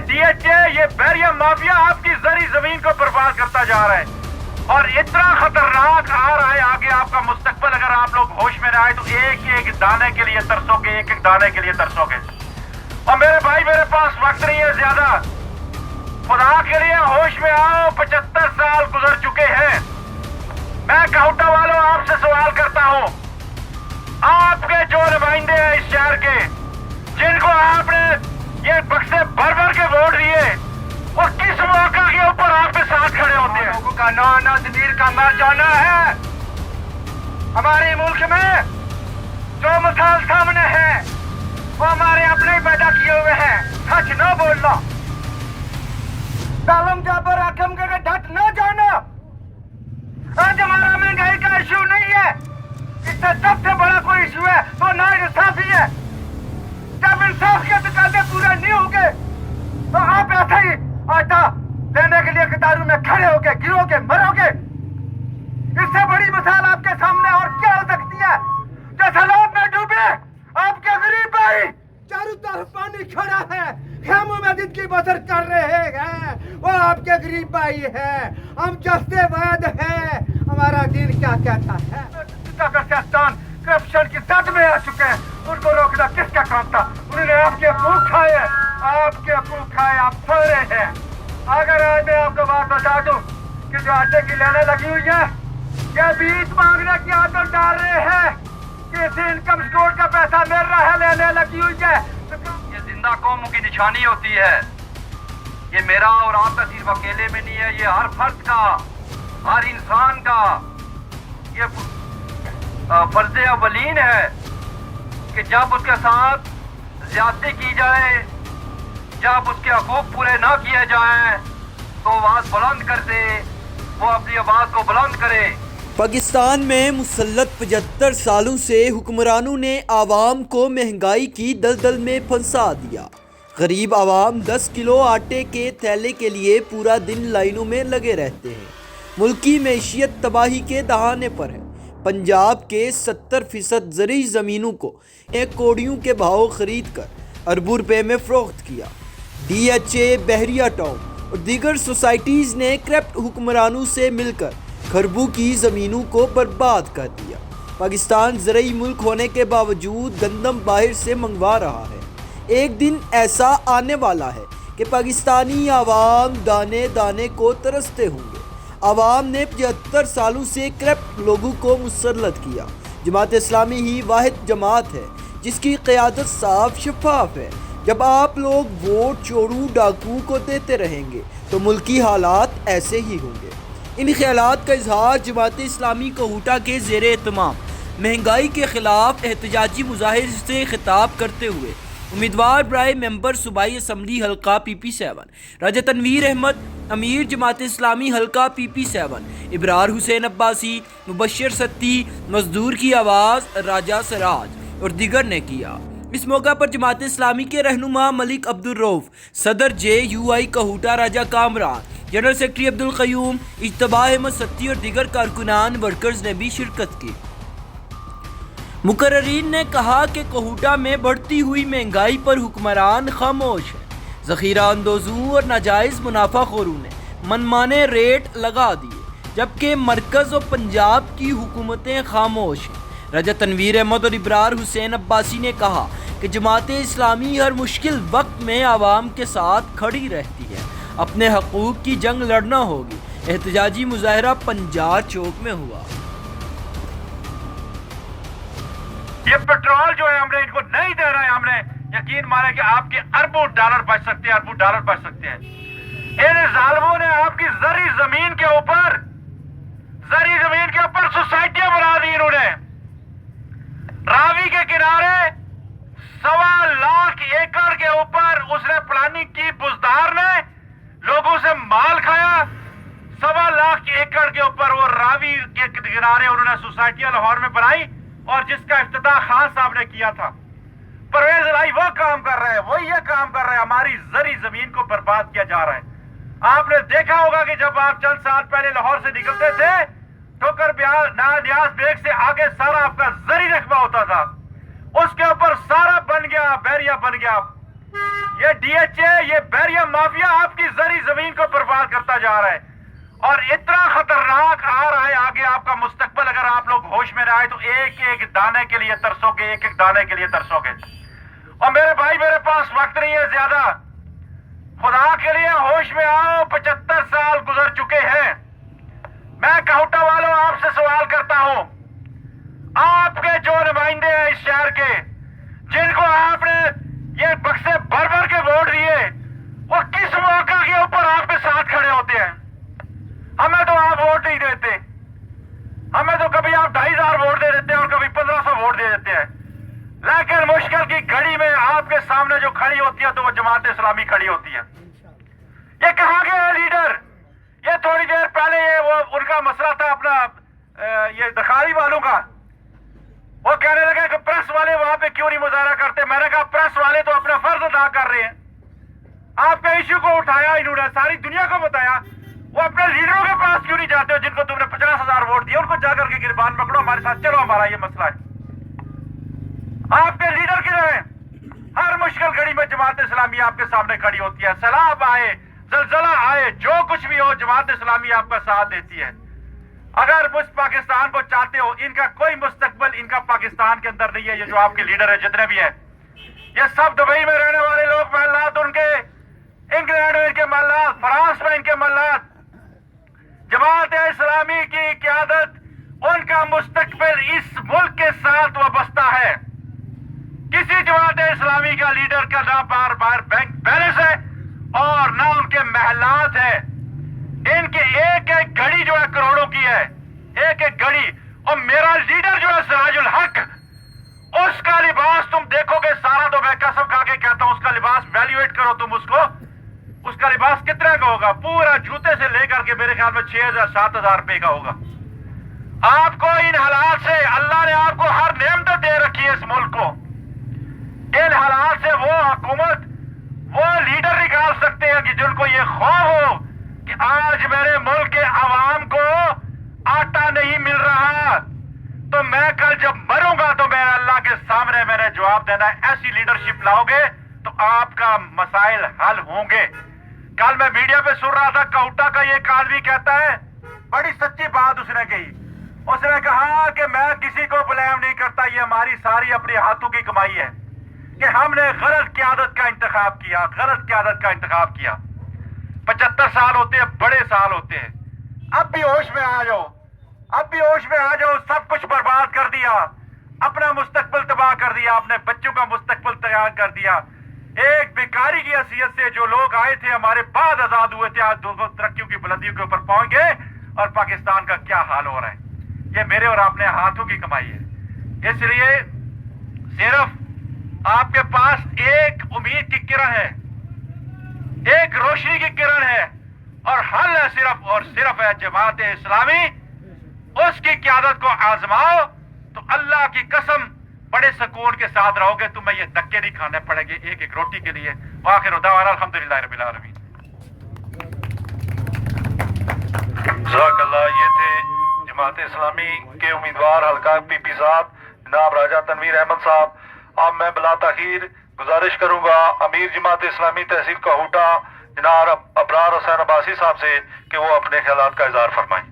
DHA یہ بحریہ mafia آپ کی زرعی زمین کو برباد کرتا جا رہا ہے اور اتنا خطرناک آ رہا ہے آگے آپ کا مستقبل. اگر آپ لوگ ہوش میں نہ آئے تو ایک ایک دانے کے لیے ترسو گے, ایک ایک دانے کے لیے ترسو گے. اور میرے بھائی میرے پاس وقت نہیں ہے زیادہ, خدا کے لیے ہوش میں آؤ. 75 سال گزر چکے ہیں. میں کہوٹا والوں آپ سے سوال کرتا ہوں, آپ کے جو نمائندے ہیں اس شہر کے, جن کو آپ نے یہ بکسے بھر بھر کے ووٹ دیے, وہ کس موقع کے اوپر آپ کے ساتھ کھڑے ہوتے ہیں؟ لوگوں کا نانا ضمیر کا مر جانا ہے. ہمارے ملک میں جو مثال سامنے ہے وہ ہمارے اپنے پیدا کیے ہوئے ہیں. سچ نہ بولنا, ظالم جابر حاکم کے ڈٹ نہ جانا. آج ہمارا مہنگائی کا ایشو نہیں ہے, اس سے سب سے بڑا کوئی ایشو ہے تو نا انصافی ہے. جب انصاف کے تقاضے پورے نہیں ہوں گے تو آپ ایسا ہی آٹا لینے کے لیے قطاروں میں کھڑے ہو کے گرو کے مرو گے. اس سے بڑی مثال آپ کے سامنے اور کیا ہو سکتی ہے؟ جو سیلاب میں ڈوبے آپ کے غریب بھائی چاروں طرف پانی کھڑا ہے, خیموں میں دن کی بسر کر رہے ہیں, وہ آپ کے غریب بھائی ہیں. ہم جستے وعد ہیں. ہمارا دین کیا کہتا ہے؟ کرپشن کی زد میں آ چکے ہیں. ان کو روکنا کس کا کام تھا؟ انہوں نے آپ کے حقوق کھائے, آپ کے حقوق کھائے, آپ سو رہے ہیں. اگر آج میں آپ کو بات بتا دوں کہ جو آٹے کی لینے لگی ہوئی ہے یہ بیچ مانگنے کی عادت ڈال رہے ہیں, کسی انکم سٹور کا پیسہ مل رہا ہے لینے لگی ہوئی ہے. یہ زندہ قوموں کی نشانی ہوتی ہے. یہ میرا اور آپ کا صرف اکیلے میں نہیں ہے, یہ ہر فرد کا, ہر انسان کا یہ فرض اولین ہے کہ جب اس کے ساتھ زیادتی کی جائے, جب اس کے حقوق پورے نہ کیے جائیں تو آواز بلند کر دے, وہ اپنی آواز کو بلند کرے. پاکستان میں مسلط 75 سالوں سے حکمرانوں نے عوام کو مہنگائی کی دلدل میں پھنسا دیا. غریب عوام 10 کلو آٹے کے تھیلے کے لیے پورا دن لائنوں میں لگے رہتے ہیں. ملک کی معیشت تباہی کے دہانے پر ہے. پنجاب کے 70% زرعی زمینوں کو 1 کوڑیوں کے بھاؤ خرید کر اربوں روپے میں فروخت کیا. DHA, بحریہ ٹاؤن اور دیگر سوسائٹیز نے کرپٹ حکمرانوں سے مل کر کھربوں کی زمینوں کو برباد کر دیا. پاکستان زرعی ملک ہونے کے باوجود گندم باہر سے منگوا رہا ہے. ایک دن ایسا آنے والا ہے کہ پاکستانی عوام دانے دانے کو ترستے ہوں گے. عوام نے 75 سالوں سے کرپٹ لوگوں کو مسلط کیا. جماعت اسلامی ہی واحد جماعت ہے جس کی قیادت صاف شفاف ہے. جب آپ لوگ ووٹ چوروں ڈاکو کو دیتے رہیں گے تو ملکی حالات ایسے ہی ہوں گے. ان خیالات کا اظہار جماعت اسلامی کہوٹا کے زیر اہتمام مہنگائی کے خلاف احتجاجی مظاہر سے خطاب کرتے ہوئے امیدوار برائے ممبر صوبائی اسمبلی حلقہ PP7 راجہ تنویر احمد, امیر جماعت اسلامی حلقہ PP7 ابرار حسین عباسی, مبشر ستی, مزدور کی آواز راجہ سراج اور دیگر نے کیا. اس موقع پر جماعت اسلامی کے رہنما ملک عبدالرؤف, صدر JUI کہوٹا راجہ کامران, جنرل سیکرٹری عبدالقیوم, اجتباء احمد ستی اور دیگر کارکنان ورکرز نے بھی شرکت کی. مقررین نے کہا کہ کہوٹا میں بڑھتی ہوئی مہنگائی پر حکمران خاموش ہیں. ذخیرہ اندوزوں اور ناجائز منافع خوروں نے منمانے ریٹ لگا دیے جبکہ مرکز اور پنجاب کی حکومتیں خاموش ہیں. راجہ تنویر احمد اور ابرار حسین عباسی نے کہا کہ جماعت اسلامی ہر مشکل وقت میں عوام کے ساتھ کھڑی رہتی ہے. اپنے حقوق کی جنگ لڑنا ہوگی. احتجاجی مظاہرہ پنجار چوک میں ہوا. یہ پیٹرول جو ہے ہم نے ان کو نہیں دے رہے ہیں. ہم نے یقین مانا کہ آپ کے اربوں ڈالر بچ سکتے ہیں, اربوں ڈالر بچ سکتے ہیں. ان ظالموں نے آپ کی زرعی زمین کے اوپر سوسائٹیاں بنا دی. انہوں نے راوی کے کنارے 1.25 لاکھ ایکڑ کے اوپر اس نے پلاننگ کی. بزدار نے لوگوں سے مال کھایا. 1.25 لاکھ ایکڑ کے اوپر وہ راوی کے کنارے انہوں نے سوسائٹیاں لاہور میں بنائی اور جس کا افتتاح خان صاحب نے کیا تھا. پرویز الہی وہ کام کر رہے ہیں, وہ یہ کام کر رہے ہیں. ہماری زرعی زمین کو برباد کیا جا رہا ہے. آپ نے دیکھا ہوگا کہ جب آپ چند سال پہلے لاہور سے نکلتے تھے ٹھوکر نیاز بیگ سے آگے سارا آپ کا زرعی رقبہ ہوتا تھا, اس کے اوپر سارا بن گیا, بحریہ بن گیا. یہ ڈی ایچ اے، یہ بیریم مافیا آپ کی زرعی زمین کو برباد کرتا جا رہا ہے، اور اتنا خطرناک آ رہا ہے آگے آپ کا مستقبل۔ اگر آپ لوگ ہوش میں نہ آئے تو ایک ایک دانے کے لیے ترسو گے، ایک ایک دانے کے لیے ترسو گے۔ اور میرے بھائی، میرے پاس وقت نہیں ہے زیادہ، خدا کے لیے ہوش میں آؤ۔ 75 سال گزر چکے ہیں۔ میں کہوٹا والوں آپ سے سوال کرتا ہوں، آپ کے جو نمائندے ہیں اس شہر کے، جن کو آپ نے یہ بکسے بھر بھر کے ووٹ دیے، وہ کس موقع کے اوپر آپ کے ساتھ کھڑے ہوتے ہیں؟ ہمیں تو آپ ووٹ نہیں دیتے، ہمیں تو کبھی آپ 2500 ووٹ دے دیتے ہیں اور کبھی 1500 ووٹ دے دیتے ہیں، لیکن مشکل کی گھڑی میں آپ کے سامنے جو کھڑی ہوتی ہے تو وہ جماعت اسلامی کھڑی ہوتی ہے۔ یہ کہاں گئے ہیں لیڈر؟ یہ تھوڑی دیر پہلے وہ ان کا مسئلہ تھا اپنا یہ دکھاری والوں کا، وہ کہنے لگے کہ پریس والے وہاں پہ کیوں نہیں مظاہرہ کرتے؟ میں نے کہا پریس والے تو اپنا فرض ادا کر رہے ہیں۔ آپ کے ایشو کو اٹھایا انہوں نے، ساری دنیا کو بتایا، وہ اپنے لیڈروں کے پاس کیوں نہیں جاتے ہو جن کو تم نے 50,000 ووٹ دیے؟ ان کو جا کر کے گربان پکڑو، ہمارے ساتھ چلو، ہمارا یہ مسئلہ ہے۔ آپ کے لیڈر کدھر ہیں؟ ہر مشکل گھڑی میں جماعت اسلامی آپ کے سامنے کھڑی ہوتی ہے، سیلاب آئے، زلزلہ آئے، جو کچھ بھی ہو، جماعت اسلامی آپ کا ساتھ دیتی ہے۔ اگر اس پاکستان کو چاہتے ہو، ان کا کوئی مستقبل ان کا پاکستان کے اندر نہیں ہے۔ یہ جو آپ کے لیڈر ہیں جتنے بھی ہیں، یہ سب دبئی میں رہنے والے لوگ، محلات ان کے، انگلینڈ میں ان کے محلات، فرانس میں ان کے محلات۔ جماعت اسلامی کی قیادت، ان کا مستقبل اس ملک کے ساتھ وابستہ ہے۔ کسی جماعت اسلامی کا لیڈر کا نہ بار بار بینک بیلنس ہے اور نہ ان کے محلات ہے۔ ان کی ایک ایک گھڑی جو ہے کروڑوں کی ہے، ایک ایک گھڑی۔ اور میرا لیڈر جو ہے سراج الحق، اس کا لباس تم دیکھو گے سارا، تو میں قسم کھا کے کہتا ہوں اس کا لباس ویلیویٹ کرو تم اس کو، اس کا لباس کتنے کا ہوگا؟ پورا جوتے سے لے کر کے میرے خیال میں 6,000-7,000 روپے کا ہوگا۔ آپ کو ان حالات سے، اللہ نے آپ کو ہر نعمت دے رکھی ہے اس ملک کو، ان حالات سے وہ حکومت، وہ لیڈر نکال سکتے ہیں کہ جن کو یہ خوف ہو کہ آج میرے ملک کے عوام کو آٹا نہیں مل رہا، تو میں کل جب مروں گا تو میں اللہ کے سامنے میں نے جواب دینا ہے۔ ایسی لیڈرشپ لاؤ گے تو آپ کا مسائل حل ہوں گے۔ کل میں میڈیا پہ سن رہا تھا، کہوٹا کا یہ ایک آدمی کہتا ہے، بڑی سچی بات اس نے کہی، اس نے کہا کہ میں کسی کو بلیم نہیں کرتا، یہ ہماری ساری اپنے ہاتھوں کی کمائی ہے کہ ہم نے غلط قیادت کا انتخاب کیا، غلط قیادت کا انتخاب کیا۔ 75 سال ہوتے ہیں، بڑے سال ہوتے ہیں۔ اب بھی ہوش میں آ جاؤ، اب بھی ہوش میں آ جاؤ۔ سب کچھ برباد کر دیا، اپنا مستقبل تباہ کر دیا، اپنے بچوں کا مستقبل تیار کر دیا۔ ایک بیکاری کی حیثیت سے جو لوگ آئے تھے ہمارے بعد آزاد ہوئے تھے، آج دو ترقیوں کی بلندیوں کے اوپر پہنچ گئے، اور پاکستان کا کیا حال ہو رہا ہے، یہ میرے اور اپنے ہاتھوں کی کمائی ہے۔ اس لیے صرف آپ کے پاس ایک امید کی کرن ہے، ایک روشنی کی کرن ہے، اور حل ہے صرف اور صرف ہے جماعت اسلامی۔ اس کی قیادت کو آزماؤ تو اللہ کی قسم بڑے سکون کے ساتھ رہو گے، تمہیں یہ دھکے نہیں کھانے پڑیں گے ایک ایک روٹی کے لیے۔ وآخر دعوانا الحمدللہ رب العالمین۔ جزاک اللہ۔ یہ تھے جماعت اسلامی کے امیدوار حلقہ پی پی صاحب جناب راجہ تنویر احمد صاحب۔ اب میں بلا تاخیر گزارش کروں گا امیر جماعت اسلامی تحصیل کہوٹا جناب ابرار حسین عباسی صاحب سے کہ وہ اپنے خیالات کا اظہار فرمائیں۔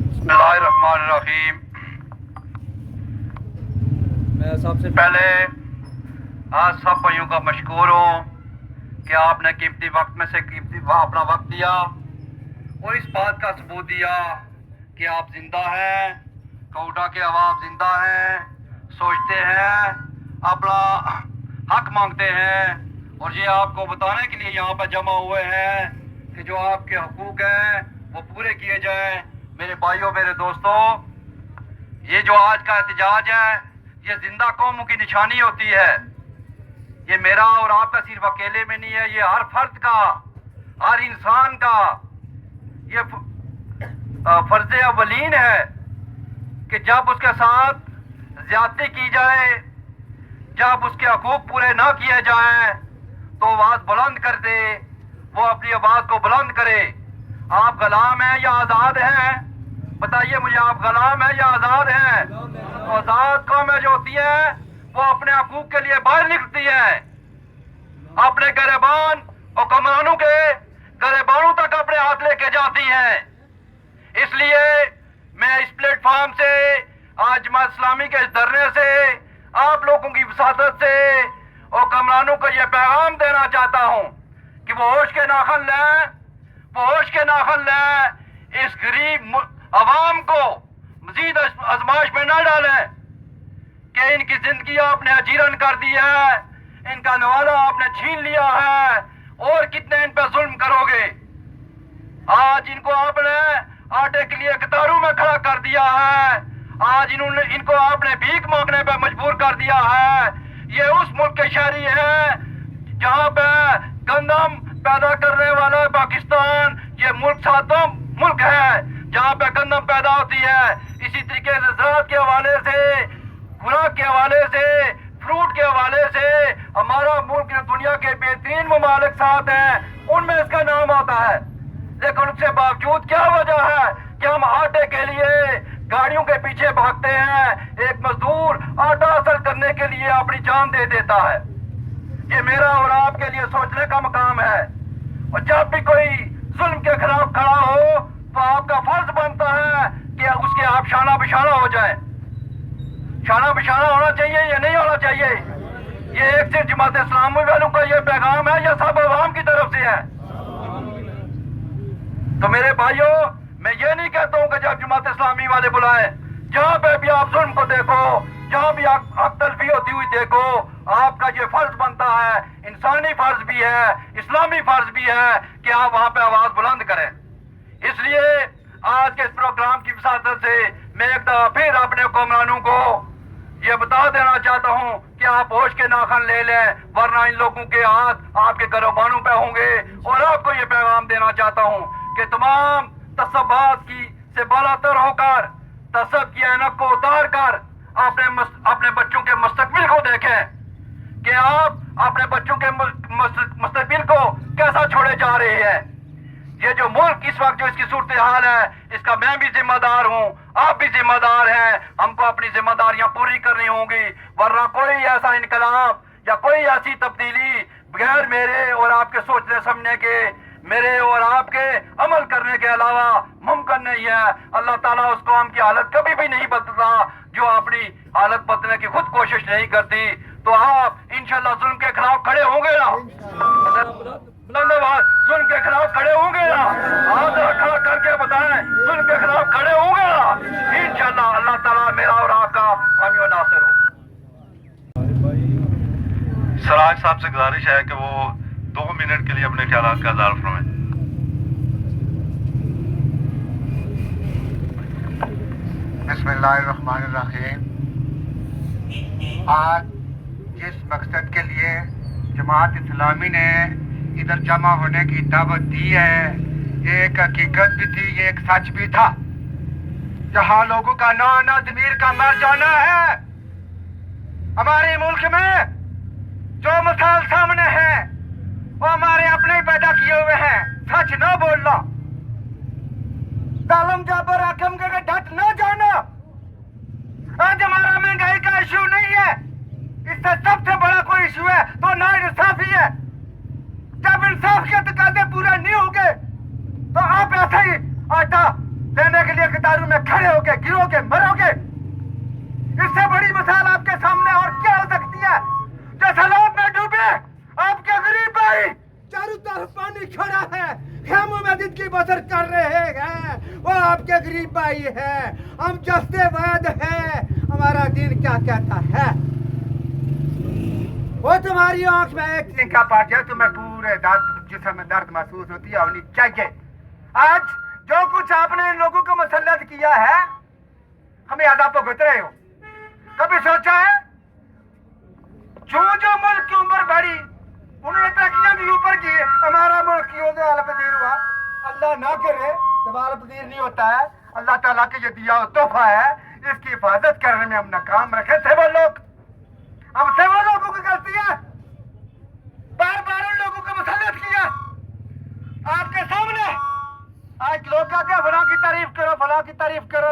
بسم اللہ الرحمن الرحیم۔ میں سب سے پہلے آج سب بھائیوں کا مشکور ہوں کہ آپ نے قیمتی وقت میں سے قیمتی اپنا وقت دیا اور اس بات کا ثبوت دیا کہ آپ زندہ ہیں، کہوٹا کے عوام زندہ ہیں، سوچتے ہیں، اپنا حق مانگتے ہیں، اور یہ آپ کو بتانے کے لیے یہاں پہ جمع ہوئے ہیں کہ جو آپ کے حقوق ہیں وہ پورے کیے جائیں۔ میرے بھائیوں، میرے دوستوں، یہ جو آج کا احتجاج ہے یہ زندہ قوموں کی نشانی ہوتی ہے۔ یہ میرا اور آپ کا صرف اکیلے میں نہیں ہے، یہ ہر فرد کا، ہر انسان کا یہ فرض اولین ہے کہ جب اس کے ساتھ زیادتی کی جائے، جب اس کے حقوق پورے نہ کیے جائیں تو آواز بلند کر دے، وہ اپنی آواز کو بلند کرے۔ آپ غلام ہیں یا آزاد ہیں؟ بتائیے مجھے، آپ غلام ہیں یا آزاد ہیں؟ تو آزاد قومیں جو ہوتی ہیں وہ اپنے حقوق کے لیے باہر نکلتی ہیں, اپنے گریبان حکمرانوں کے گریبانوں تک اپنے ہاتھ لے کے جاتی ہیں. اس لیے میں اس پلیٹ فارم سے آج جماعت اسلامی کے اس دھرنے سے آپ لوگوں کی وساطت سے حکمرانوں کو یہ پیغام دینا چاہتا ہوں کہ وہ ہوش کے ناخن لیں, وہ ہوش کے ناخن لیں, اس غریب عوام کو مزید آزمائش میں نہ ڈالیں کہ ان کی زندگی آپ نے اجیرن کر دی ہے, ان کا نوالہ آپ نے چھین لیا ہے, اور کتنے ان پہ ظلم کرو گے. آج ان کو آپ نے آٹے کے لیے قطاروں میں کھڑا کر دیا ہے, آج ان کو آپ نے بھیک مانگنے پہ مجبور کر دیا ہے. یہ اس ملک کے شہری ہیں جہاں پہ گندم پیدا کرنے والا پاکستان, یہ ملک ساتوں ملک ہے جہاں پہ گندم پیدا ہوتی ہے. اسی طریقے سے زراعت کے حوالے سے, خوراک کے حوالے سے, فروٹ کے حوالے سے ہمارا ملک دنیا کے بہترین ممالک ساتھ ہیں, ان میں اس کا نام آتا ہے. لیکن اس کے باوجود کیا وجہ ہے کہ ہم آٹے کے لیے گاڑیوں کے پیچھے بھاگتے ہیں. ایک مزدور آٹا حاصل کرنے کے لیے اپنی جان دے دیتا ہے. یہ میرا اور آپ کے لیے سوچنے کا مقام ہے, اور جب بھی کوئی ظلم کے خلاف کھڑا ہو تو آپ کا فرض بنتا ہے کہ اس کے آپ شانہ بشانہ ہو جائیں. شانہ بشانہ ہونا چاہیے یا نہیں ہونا چاہیے؟ یہ ایک صرف جماعت اسلامی والوں کا یہ پیغام ہے یا سب عوام کی طرف سے ہے؟ تو میرے بھائیوں, میں یہ نہیں کہتا ہوں کہ جب جماعت اسلامی والے بلائیں, جہاں پہ بھی آپ ظلم کو دیکھو, جہاں بھی حق تلفی ہوتی ہوئی دیکھو, آپ کا یہ فرض بنتا ہے, انسانی فرض بھی ہے, اسلامی فرض بھی ہے کہ آپ وہاں پہ آواز بلند کریں. اس لیے آج کے اس پروگرام کی وساطت سے میں ایک دفعہ پھر اپنے حکمرانوں کو یہ بتا دینا چاہتا ہوں کہ آپ ہوش کے ناخن لے لیں, ورنہ ان لوگوں کے ہاتھ آپ کے گروبانوں پہ ہوں گے. اور آپ کو یہ پیغام دینا چاہتا ہوں کہ تمام تصبات کی سے بالا تر ہو کر, تصب کی اینک کو اتار کر اپنے بچوں کے مستقبل کو دیکھیں کہ آپ اپنے بچوں کے مستقبل کو کیسا چھوڑے جا رہے ہیں. یہ جو ملک اس وقت جو اس کی صورتحال ہے, اس کا میں بھی ذمہ دار ہوں, آپ بھی ذمہ دار ہیں. ہم کو اپنی ذمہ داریاں پوری کرنی ہوں گی, ورنہ کوئی ایسا انقلاب یا کوئی ایسی تبدیلی بغیر میرے اور آپ کے سوچنے سمجھنے کے, میرے اور آپ کے عمل کرنے کے علاوہ ممکن نہیں ہے. اللہ تعالیٰ اس قوم کی حالت کبھی بھی نہیں بدلتا جو اپنی حالت بدلنے کی خود کوشش نہیں کرتی. تو آپ انشاءاللہ ظلم کے خلاف کھڑے ہوں گے نا؟ ظلم کے خلاف کھڑے ہوں گے نا؟ ہاتھ کھڑا کر کے بتائیں, ظلم کے خلاف کھڑے ہوں گے نا؟ انشاءاللہ اللہ تعالیٰ میرا اور آپ کا حامی و ناصر ہو. سراج صاحب سے گزارش ہے کہ وہ 2 منٹ کے لیے اپنے خیالات کا اظہار فرمائیں. بسم اللہ الرحمن الرحیم. آج جس مقصد کے لیے جماعت اسلامی نے ادھر جمع ہونے کی دعوت دی ہے, یہ ایک حقیقت بھی تھی, یہ ایک سچ بھی تھا. جہاں لوگوں کا نانا ضمیر کا مر جانا ہے, ہمارے ملک میں جو مثال سامنے ہے وہ ہمارے اپنے ہی پیدا کیے ہوئے ہیں. سچ نہ بولنا, ظالم جابر حاکم کے ڈٹ نہ جانا. آج ہمارا مہنگائی کا ایشو نہیں ہے, اس سے سب سے بڑا کوئی ایشو ہے تو نا انصافی ہے. جب انصاف کے تقاضے پورے نہیں ہوں گے تو آپ ایسے ہی آٹا لینے کے لیے قطاروں میں کھڑے ہو کے گرو کے مرو گے. اس سے بڑی مثال آپ کے سامنے اور کیا ہو سکتی ہے؟ جو سیلاب میں ڈوبے آپ کے غریب بھائی چاروں طرف پانی کھڑا ہے, خیموں میں زندگی بسر کر رہے ہیں, وہ آپ کے غریب بھائی ہیں. ہم جستے وعد ہیں, ہمارا دین کیا کہتا ہے؟ وہ تمہاری آنکھ میں ایک سنکا پڑ جائے تمہیں پورے جسم میں درد محسوس ہوتی ہے, ہونی چاہیے. آج جو کچھ آپ نے ان لوگوں کو مسلط کیا ہے, ہمیں عذاب کو گزر رہے ہو. کبھی سوچا ہے جو ملک کی عمر بڑھی انہوں نے ترقیاں بھی اوپر کی, ہمارا ملک کیوں سے حال پذیر ہوا؟ اللہ نہ کرے تو حال پذیر نہیں ہوتا ہے. اللہ تعالیٰ کے یہ دیا تحفہ ہے, اس کی حفاظت کرنے میں ہم ناکام رکھے تھے. وہ لوگ ہم سے وہ لوگوں کی غلطی ہے, بار بار ان لوگوں کو مسلط کیا آپ کے سامنے. آج لوگ کہتے ہیں فلاں کی تعریف کرو, فلاں کی تعریف کرو.